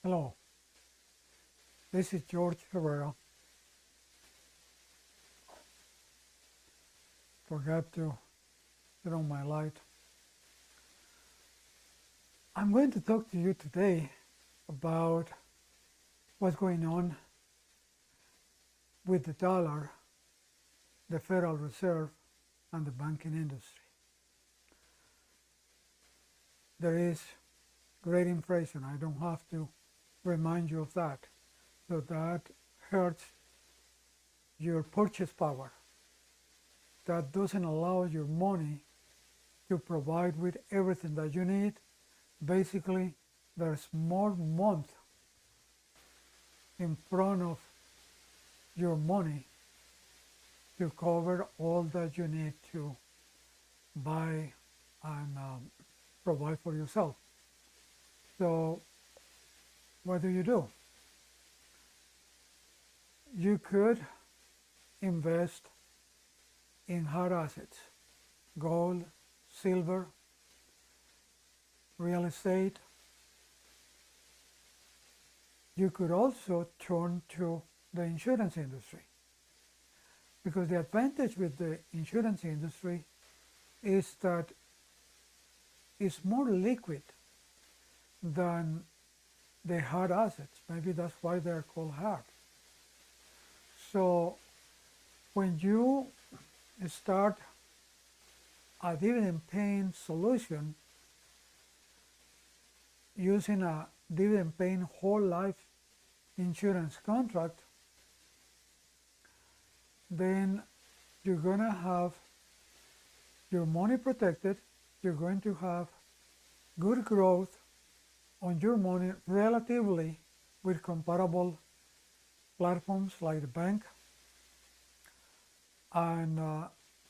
Hello, this is George Herrera. Forgot to turn on my light. I'm going to talk to you today about what's going on with the dollar, the Federal Reserve, and the banking industry. There is great inflation. I don't have to remind you of that. So that hurts your purchase power. That doesn't allow your money to provide with everything that you need. Basically, there's more month in front of your money to cover all that you need to buy and provide for yourself. So what do? You could invest in hard assets, gold, silver, real estate. You could also turn to the insurance industry, because the advantage with the insurance industry is that it's more liquid than the hard assets. Maybe that's why they're called hard. So when you start a dividend paying solution using a dividend paying whole life insurance contract, then you're going to have your money protected. You're going to have good growth on your money relatively with comparable platforms like the bank, and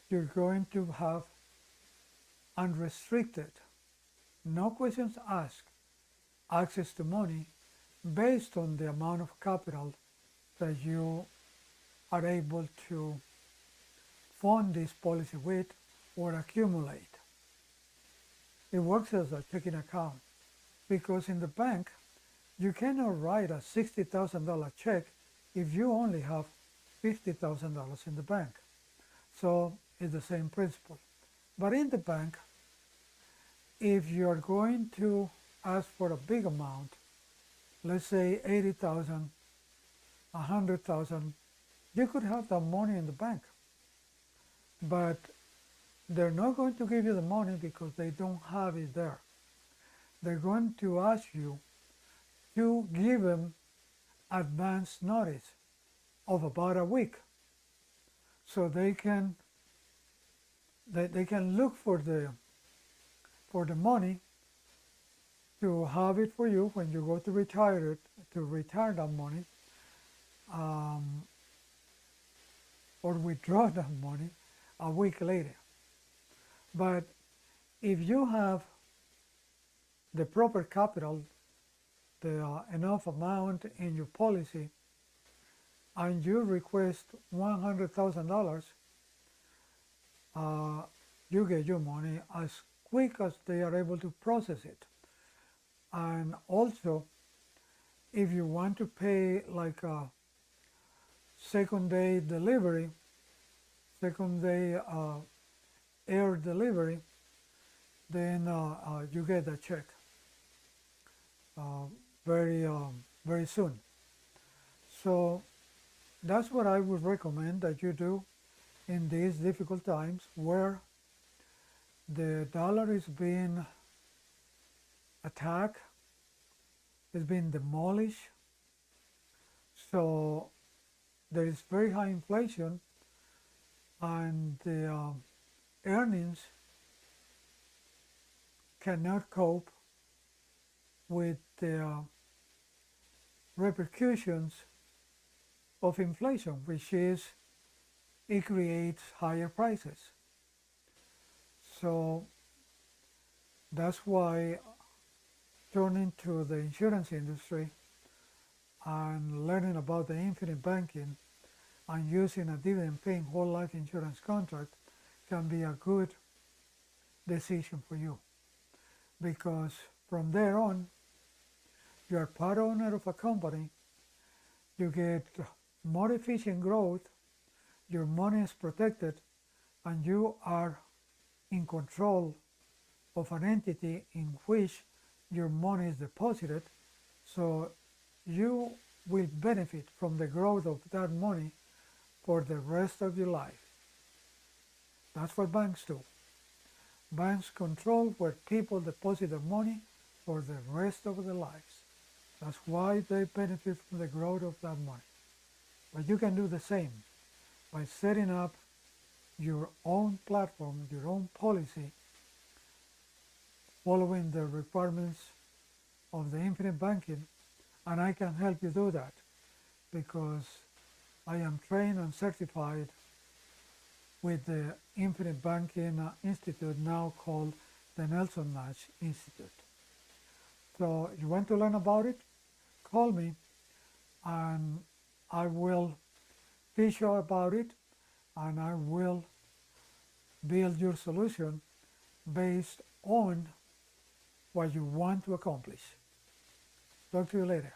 you're going to have unrestricted, no questions asked, access to money based on the amount of capital that you are able to fund this policy with or accumulate. It works as a checking account, because in the bank you cannot write a $60,000 check if you only have $50,000 in the bank. So it's the same principle. But in the bank, if you're going to ask for a big amount, let's say 80,000, 100,000, you could have that money in the bank. But they're not going to give you the money because they don't have it there. They're going to ask you to give them advance notice of about a week, so they can look for the money to have it for you when you go to retire that money, or withdraw that money a week later. But if you have the proper capital, the enough amount in your policy, and you request $100,000, you get your money as quick as they are able to process it. And also, if you want to pay like a second day air delivery, then you get a check very soon. So that's what I would recommend that you do in these difficult times where the dollar is being attacked, is being demolished. So there is very high inflation, and the earnings cannot cope with the repercussions of inflation, which is it creates higher prices. So that's why turning to the insurance industry and learning about the infinite banking and using a dividend paying whole life insurance contract can be a good decision for you, because from there on you are part owner of a company, you get more efficient growth, your money is protected, and you are in control of an entity in which your money is deposited, so you will benefit from the growth of that money for the rest of your life. That's what banks do. Banks control where people deposit their money for the rest of their lives. That's why they benefit from the growth of that money. But you can do the same by setting up your own platform, your own policy, following the requirements of the infinite banking, and I can help you do that because I am trained and certified with the Infinite Banking Institute, now called the Nelson Nash Institute. So if you want to learn about it, call me and I will teach you about it, and I will build your solution based on what you want to accomplish. Talk to you later.